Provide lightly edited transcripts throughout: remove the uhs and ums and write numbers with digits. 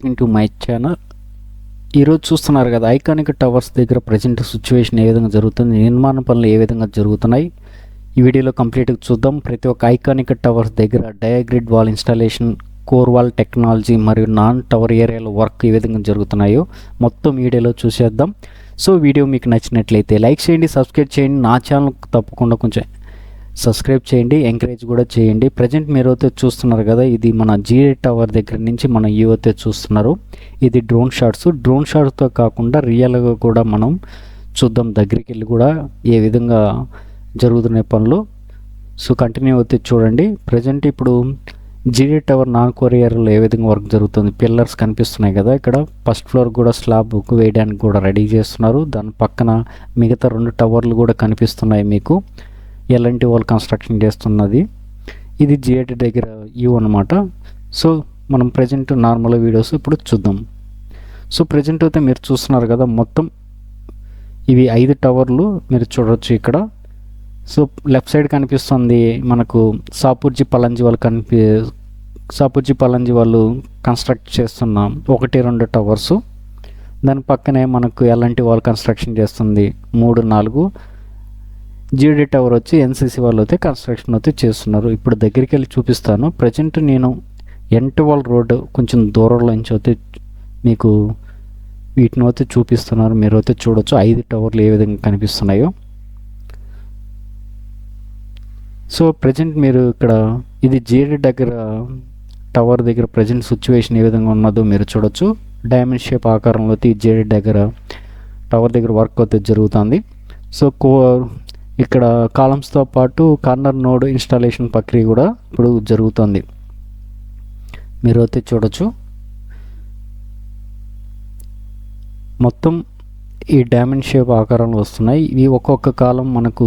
Into my channel. ఈరోజు చూస్తున్నారు కదా, ఐకానిక్ టవర్స్ దగ్గర ప్రజెంట్ సిచ్యువేషన్ ఏ విధంగా జరుగుతుంది, నిర్మాణ పనులు ఏ విధంగా జరుగుతున్నాయి, ఈ వీడియోలో కంప్లీట్గా చూద్దాం. ప్రతి ఒక్క ఐకానిక్ టవర్స్ దగ్గర diagrid wall installation, core wall technology మరియు నాన్ టవర్ ఏరియాలో వర్క్ ఏ విధంగా జరుగుతున్నాయో మొత్తం వీడియోలో చూసేద్దాం. సో వీడియో మీకు నచ్చినట్లయితే లైక్ చేయండి, సబ్స్క్రైబ్ చేయండి, నా ఛానల్ తప్పకుండా కొంచెం సబ్స్క్రైబ్ చేయండి, ఎంకరేజ్ కూడా చేయండి. ప్రజెంట్ మీరు అయితే చూస్తున్నారు కదా, ఇది మన జిఏ టవర్ దగ్గర నుంచి మన వ్యూ అయితే చూస్తున్నారు. ఇది డ్రోన్ షాట్స్తో కాకుండా రియల్గా కూడా మనం చూద్దాం, దగ్గరికి వెళ్ళి కూడా ఏ విధంగా జరుగుతున్నాయి పనులు. సో కంటిన్యూ అయితే చూడండి. ప్రజెంట్ ఇప్పుడు జిఏ టవర్ నాన్ కొరియర్లో ఏ విధంగా వర్క్ జరుగుతుంది. పిల్లర్స్ కనిపిస్తున్నాయి కదా, ఇక్కడ ఫస్ట్ ఫ్లోర్ కూడా స్లాబ్ వేయడానికి కూడా రెడీ చేస్తున్నారు. దాని పక్కన మిగతా 2 టవర్లు కూడా కనిపిస్తున్నాయి మీకు, ఎలాంటి వాళ్ళు కన్స్ట్రక్షన్ చేస్తున్నది. ఇది జిఐటి దగ్గర వ్యూ అనమాట. సో మనం ప్రజెంట్ నార్మల్ వీడియోస్ ఇప్పుడు చూద్దాం. సో ప్రజెంట్ అయితే మీరు చూస్తున్నారు కదా, మొత్తం ఇవి 5 టవర్లు మీరు చూడవచ్చు ఇక్కడ. సో లెఫ్ట్ సైడ్ కనిపిస్తుంది మనకు సాపూర్జీ పలంజీ వాళ్ళు కన్స్ట్రక్ట్ చేస్తున్న 1-2 టవర్సు. దాని పక్కనే మనకు ఎలాంటి వాళ్ళు కన్స్ట్రక్షన్ చేస్తుంది 3-4. జిడి టవర్ వచ్చి ఎన్సిసి వాళ్ళు అయితే కన్స్ట్రక్షన్ అయితే చేస్తున్నారు. ఇప్పుడు దగ్గరికి వెళ్ళి చూపిస్తాను. ప్రజెంట్ నేను ఎంటవాల్ రోడ్ కొంచెం దూరంలో నుంచి అయితే మీకు వీటిని అయితే చూపిస్తున్నారు. మీరు అయితే చూడొచ్చు 5 టవర్లు ఏ విధంగా కనిపిస్తున్నాయో. సో ప్రజెంట్ మీరు ఇక్కడ ఇది జిడి దగ్గర టవర్ దగ్గర ప్రజెంట్ సిచ్యువేషన్ ఏ విధంగా ఉన్నదో మీరు చూడొచ్చు. డైమండ్ షేప్ ఆకారంలో అయితే ఈ జిడి దగ్గర టవర్ దగ్గర వర్క్ అయితే జరుగుతుంది. సో ఇక్కడ కాలమ్స్తో పాటు కార్నర్ నోడ్ ఇన్స్టాలేషన్ ప్రక్రియ కూడా ఇప్పుడు జరుగుతుంది, మీరు అయితే చూడొచ్చు. మొత్తం ఈ డైమండ్ షేప్ ఆకారంలో వస్తున్నాయి. ఇవి ఒక్కొక్క కాలం మనకు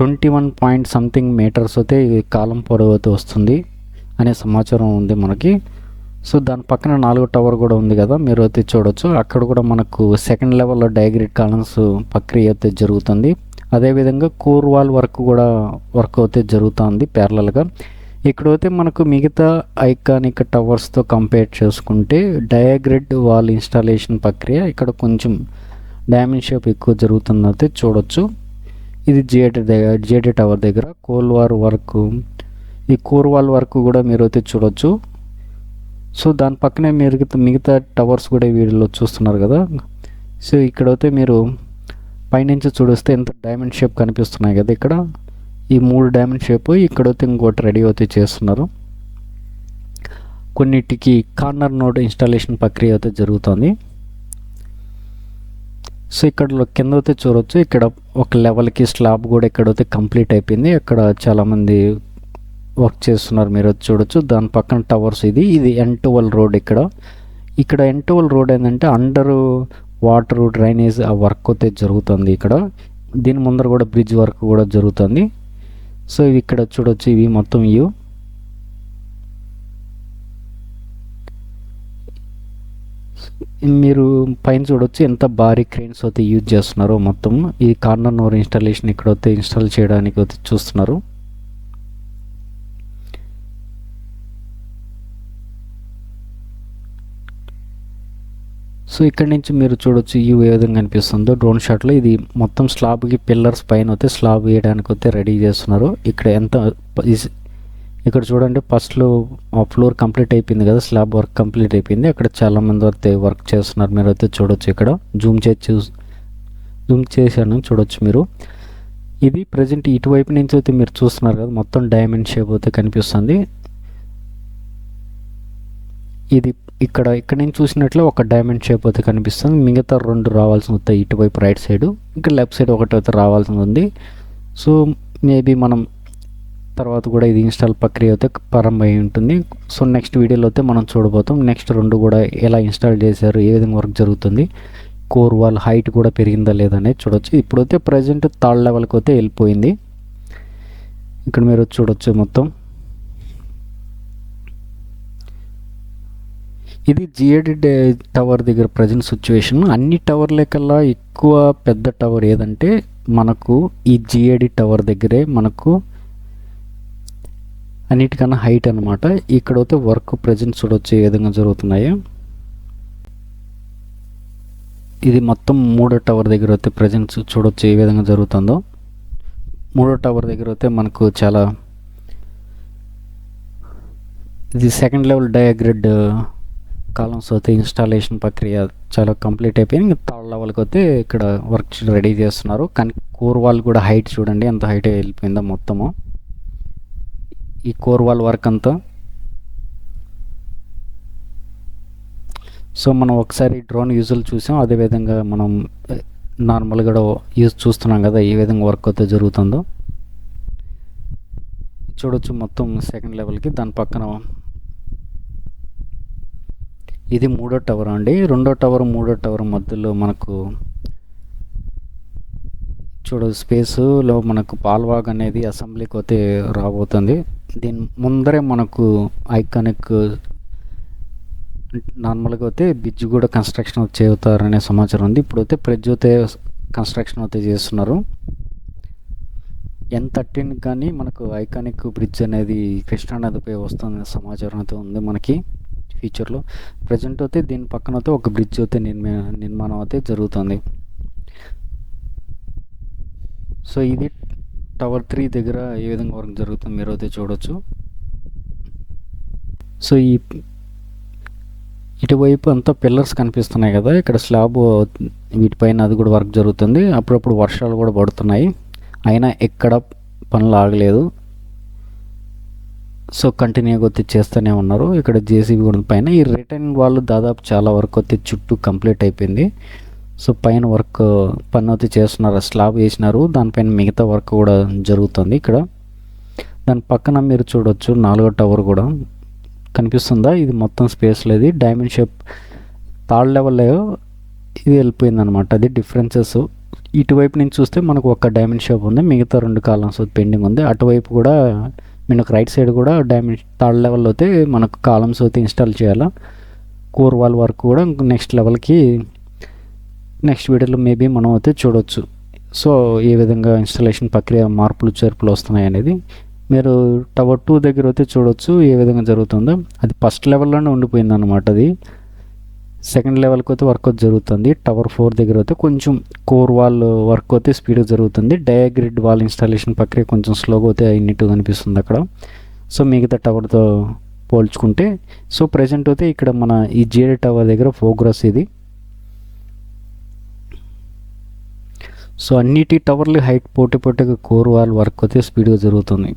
21 పాయింట్ సంథింగ్ మీటర్స్ అయితే ఈ కాలం పొడవు అయితే వస్తుంది అనే సమాచారం ఉంది మనకి. సో దాని పక్కన 4 టవర్ కూడా ఉంది కదా, మీరు అయితే చూడొచ్చు. అక్కడ కూడా మనకు సెకండ్ లెవెల్లో డయాగ్రిడ్ కాలమ్స్ ప్రక్రియ అయితే జరుగుతుంది. అదేవిధంగా కోర్ వాల్ వర్క్ అయితే జరుగుతుంది ప్యారలల్గా. ఇక్కడైతే మనకు మిగతా ఐకానిక్ టవర్స్తో కంపేర్ చేసుకుంటే డయాగ్రిడ్ వాల్ ఇన్స్టాలేషన్ ప్రక్రియ ఇక్కడ కొంచెం డైమండ్ షేప్ ఎక్కువ జరుగుతుంది అయితే చూడొచ్చు. ఇది జిఐటి టవర్ దగ్గర ఈ కోర్ వాల్ వర్క్ కూడా మీరు అయితే చూడొచ్చు. సో దాని పక్కనే మిగతా టవర్స్ కూడా వీడియోలో చూస్తున్నారు కదా. సో ఇక్కడైతే మీరు పైనుంచి చూడిస్తే ఎంత డైమండ్ షేప్ కనిపిస్తున్నాయి కదా, ఇక్కడ ఈ 3 డైమండ్ షేప్, ఇక్కడైతే ఇంకోటి రెడీ అయితే చేస్తున్నారు. కొన్నిటికి కార్నర్ నోడ్ ఇన్స్టాలేషన్ ప్రక్రియ అయితే జరుగుతుంది. సో ఇక్కడ కింద అయితే చూడవచ్చు, ఇక్కడ ఒక లెవెల్కి స్లాబ్ కూడా ఇక్కడైతే కంప్లీట్ అయిపోయింది. అక్కడ చాలామంది వర్క్ చేస్తున్నారు, మీరు చూడొచ్చు. దాని పక్కన టవర్స్ ఇది N12 రోడ్. ఇక్కడ N12 రోడ్ ఏంటంటే అండర్ వాటర్ డ్రైనేజ్ ఆ వర్క్ అయితే జరుగుతుంది ఇక్కడ. దీని ముందర కూడా బ్రిడ్జ్ వర్క్ కూడా జరుగుతుంది. సో ఇవి ఇక్కడ చూడొచ్చు, ఇవి మొత్తం వ్యూ. మీరు పైన చూడొచ్చు ఎంత భారీ క్రేన్స్ అయితే యూజ్ చేస్తున్నారో. మొత్తం ఈ కార్నర్ నోర్ ఇన్స్టాలేషన్ ఇక్కడైతే ఇన్స్టాల్ చేయడానికి అయితే చూస్తున్నారు. సో ఇక్కడ నుంచి మీరు చూడొచ్చు ఈ ఏ విధంగా కనిపిస్తుందో డ్రోన్ షాట్లో. ఇది మొత్తం స్లాబ్కి పిల్లర్స్ పైన అయితే స్లాబ్ వేయడానికి అయితే రెడీ చేస్తున్నారు. ఇక్కడ చూడండి, ఫస్ట్లో ఫ్లోర్ కంప్లీట్ అయిపోయింది కదా, స్లాబ్ వర్క్ కంప్లీట్ అయిపోయింది. అక్కడ చాలామంది అయితే వర్క్ చేస్తున్నారు, మీరు అయితే చూడొచ్చు. ఇక్కడ జూమ్ చేశాను, చూడొచ్చు మీరు. ఇది ప్రజెంట్ ఇటువైపు నుంచి అయితే మీరు చూస్తున్నారు కదా, మొత్తం డైమండ్ షేప్ అయితే కనిపిస్తుంది. ఇది ఇక్కడ నుంచి చూసినట్లే ఒక డైమండ్ షేప్ అయితే కనిపిస్తుంది. మిగతా 2 రావాల్సి వస్తాయి ఇటువైపు రైట్ సైడ్, ఇంకా లెఫ్ట్ సైడ్ ఒకటి అయితే రావాల్సి ఉంది. సో మేబీ మనం తర్వాత కూడా ఇది ఇన్స్టాల్ ప్రక్రియ అయితే ప్రారంభమై ఉంటుంది. సో నెక్స్ట్ వీడియోలో అయితే మనం చూడబోతాం నెక్స్ట్ 2 కూడా ఎలా ఇన్స్టాల్ చేశారు, ఏ విధంగా వర్క్ జరుగుతుంది, కోర్ వాల్ హైట్ కూడా పెరిగిందా లేదనేది చూడొచ్చు. ఇప్పుడైతే ప్రజెంట్ 3rd లెవెల్కి అయితే వెళ్ళిపోయింది. ఇక్కడ మీరు చూడొచ్చు మొత్తం. ఇది జిఐడి టవర్ దగ్గర ప్రజెంట్ సిచ్యువేషన్. అన్ని టవర్ల కల్లా ఎక్కువ పెద్ద టవర్ ఏదంటే మనకు ఈ జిఐడి టవర్ దగ్గరే మనకు అన్నిటికన్నా హైట్ అనమాట. ఇక్కడైతే వర్క్ ప్రజెంట్ చూడొచ్చు ఏ విధంగా జరుగుతున్నాయి. ఇది మొత్తం 3వ టవర్ దగ్గర అయితే ప్రజెంట్ చూడొచ్చు ఏ విధంగా జరుగుతుందో. 3వ టవర్ దగ్గర అయితే మనకు చాలా ఇది సెకండ్ లెవెల్ డయాగ్రిడ్ కాలమ్స్ అయితే ఇన్స్టాలేషన్ ప్రక్రియ చాలా కంప్లీట్ అయిపోయింది. ఇంకా థర్డ్ లెవెల్కి అయితే ఇక్కడ వర్క్ రెడీ చేస్తున్నారు. కానీ కోర్ వాల్ కూడా హైట్ చూడండి ఎంత హైట్ వెళ్ళిపోయిందో మొత్తము. ఈ కోర్ వాల్ వర్క్ అంతా. సో మనం ఒకసారి డ్రోన్ యూజువల్ చూసాం, అదేవిధంగా మనం నార్మల్గా యూజ్ చూస్తున్నాం కదా ఏ విధంగా వర్క్ అయితే జరుగుతుందో చూడొచ్చు. మొత్తం సెకండ్ లెవెల్కి దాని పక్కన ఇది 3వ టవర్ అండి. 2వ టవర్ 3వ టవర్ మధ్యలో మనకు స్పేస్లో మనకు పాల్వాగ్ అనేది అసెంబ్లీకి అయితే రాబోతుంది. దీని ముందరే మనకు ఐకానిక్ నార్మల్గా అయితే బ్రిడ్జ్ కూడా కన్స్ట్రక్షన్ చేస్తారనే సమాచారం ఉంది. ఇప్పుడైతే బ్రిడ్జ్ అయితే కన్స్ట్రక్షన్ అయితే చేస్తున్నారు. N13 కానీ మనకు ఐకానిక్ బ్రిడ్జ్ అనేది కృష్ణానదిపై వస్తుంది సమాచారం అయితే ఉంది మనకి ఫ్యూచర్లో. ప్రజెంట్ అయితే దీని పక్కన అయితే ఒక బ్రిడ్జ్ అయితే నిర్మాణం అయితే జరుగుతుంది. సో ఇది టవర్ 3 దగ్గర ఏ విధంగా వర్క్ జరుగుతుంది మీరు అయితే చూడొచ్చు. సో ఇటువైపు అంతా పిల్లర్స్ కనిపిస్తున్నాయి కదా, ఇక్కడ స్లాబ్ వీటిపైన అది కూడా వర్క్ జరుగుతుంది. అప్పుడప్పుడు వర్షాలు కూడా పడుతున్నాయి, అయినా ఎక్కడ పనులు ఆగలేదు. సో కంటిన్యూగా వచ్చి చేస్తూనే ఉన్నారు. ఇక్కడ జేసీబీ కూడా పైన ఈ రిటర్న్ వాళ్ళు దాదాపు చాలా వరకు వచ్చి చుట్టూ కంప్లీట్ అయిపోయింది. సో పైన వర్క్ పని అయితే చేస్తున్నారు, స్లాబ్ వేసినారు, దానిపైన మిగతా వర్క్ కూడా జరుగుతుంది. ఇక్కడ దాని పక్కన మీరు చూడొచ్చు 4వ టవర్ కూడా కనిపిస్తుందా. ఇది మొత్తం స్పేస్ లేదు, డైమండ్ షేప్ థర్డ్ లెవెల్లో ఇది వెళ్ళిపోయింది అనమాట. అది డిఫరెన్సెస్. ఇటువైపు నుంచి చూస్తే మనకు ఒక డైమండ్ షేప్ ఉంది, మిగతా 2 కాలమ్స్ పెండింగ్ ఉంది. అటువైపు కూడా మనకు రైట్ సైడ్ కూడా డైమండ్ థర్డ్ లెవెల్లో అయితే మనకు కాలమ్స్ అయితే ఇన్స్టాల్ చేయాలా. కోర్ వాల్ వర్క్ కూడా నెక్స్ట్ లెవెల్కి నెక్స్ట్ వీడియోలో మేబీ మనం అయితే చూడవచ్చు. సో ఏ విధంగా ఇన్స్టాలేషన్ ప్రక్రియ మార్పులు చేర్పులు వస్తున్నాయి అనేది మీరు టవర్ 2 దగ్గర అయితే చూడవచ్చు ఏ విధంగా జరుగుతుందో. అది ఫస్ట్ లెవెల్లోనే ఉండిపోయింది అనమాట. అది సెకండ్ లెవెల్కి అయితే వర్క్ అయితే జరుగుతుంది. టవర్ 4 దగ్గర అయితే కొంచెం కోర్ వాల్ వర్క్ అయితే స్పీడ్గా జరుగుతుంది. డయాగ్రిడ్ వాల్ ఇన్స్టాలేషన్ ప్రక్రియ కొంచెం స్లోగా అయితే అయినట్టు కనిపిస్తుంది అక్కడ. సో మిగతా టవర్తో పోల్చుకుంటే సో ప్రజెంట్ అయితే ఇక్కడ మన ఈ జేడీ టవర్ దగ్గర ప్రోగ్రెస్ ఇది. సో అన్నిటి టవర్లు హైట్ పోటీగా కోర్ వాల్ వర్క్ అయితే స్పీడ్గా జరుగుతుంది.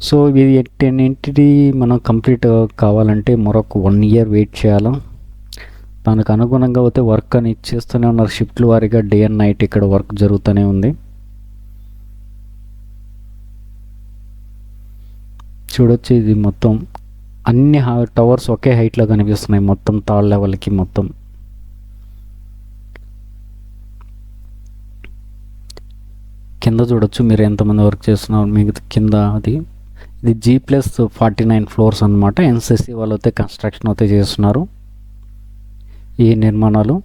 సో ఇది ఎన్నింటిది మనం కంప్లీట్ కావాలంటే మరొక 1 ఇయర్ వెయిట్ చేయాలి. దానికి అనుగుణంగా అయితే వర్క్ అని ఇచ్చేస్తూనే ఉన్నారు. షిఫ్ట్ల వారీగా డే అండ్ నైట్ ఇక్కడ వర్క్ జరుగుతూనే ఉంది. చూడొచ్చు ఇది మొత్తం అన్ని టవర్స్ ఒకే హైట్లో కనిపిస్తున్నాయి మొత్తం థర్డ్ లెవెల్కి. మొత్తం కింద చూడొచ్చు మీరు ఎంతమంది వర్క్ చేస్తున్నారు. మిగతా కింద ఇది G+49 ఫ్లోర్స్ అనమాట. ఎన్సిసి వాళ్ళు అయితే కన్స్ట్రక్షన్ అయితే చేస్తున్నారు ఈ నిర్మాణాలు.